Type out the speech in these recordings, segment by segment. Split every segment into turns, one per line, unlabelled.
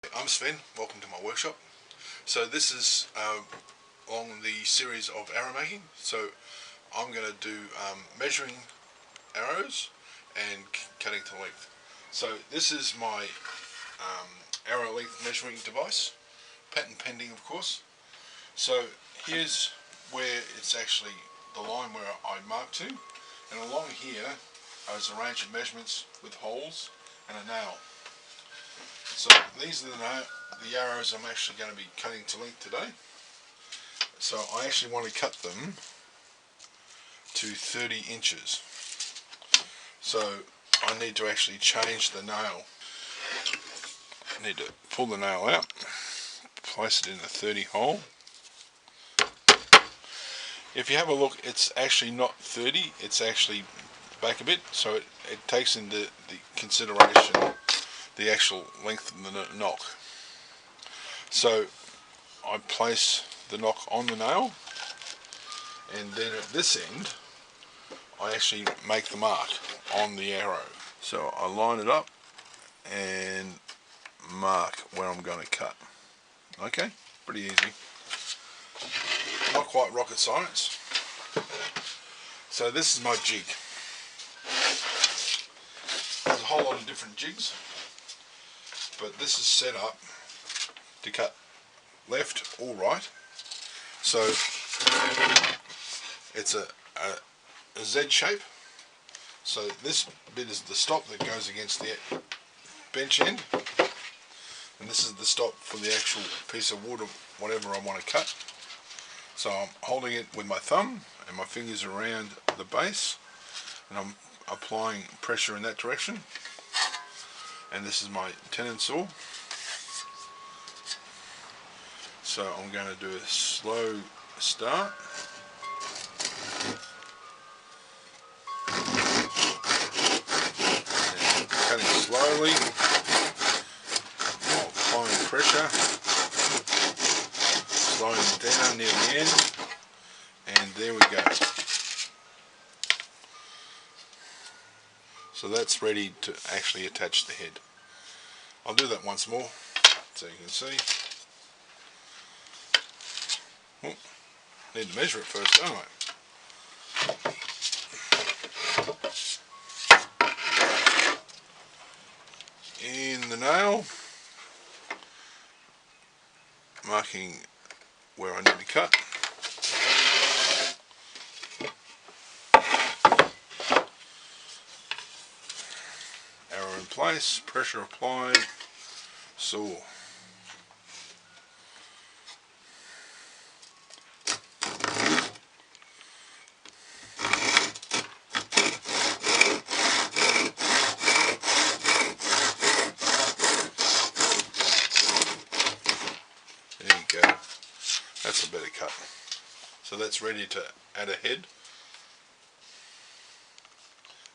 I'm Sven, welcome to my workshop. So this is along the series of arrow making. So I'm going to do measuring arrows and cutting to length. So this is my arrow length measuring device, patent pending of course. So here's where it's actually the line where I mark to, and along here is a range of measurements with holes and a nail. So these are the arrows I'm actually going to be cutting to length today. So I actually want to cut them to 30 inches. So I need to actually change the nail. I need to pull the nail out, place it in the 30 hole. If you have a look, it's actually not 30, it's actually back a bit, so it takes into the consideration the actual length of the knock. So I place the knock on the nail, and then at this end I actually make the mark on the arrow. So I line it up and mark where I'm going to cut. Okay, pretty easy. Not quite rocket science. So this is my jig. There's a whole lot of different jigs, but this is set up to cut left or right. So it's a Z shape. So this bit is the stop that goes against the bench end, and this is the stop for the actual piece of wood or whatever I want to cut. So I'm holding it with my thumb and my fingers around the base, and I'm applying pressure in that direction. And this is my tennon saw. So I'm going to do a slow start. And cutting slowly while applying pressure. Slowing down near the end. And there we go. So that's ready to actually attach the head. I'll do that once more so you can see. Oh, need to measure it first, don't I? In the nail, marking where I need to cut. Arrow in place, pressure applied, saw. There you go. That's a better cut. So that's ready to add a head.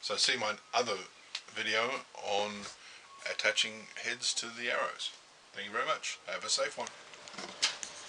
So see my other video on attaching heads to the arrows. Thank you very much. Have a safe one.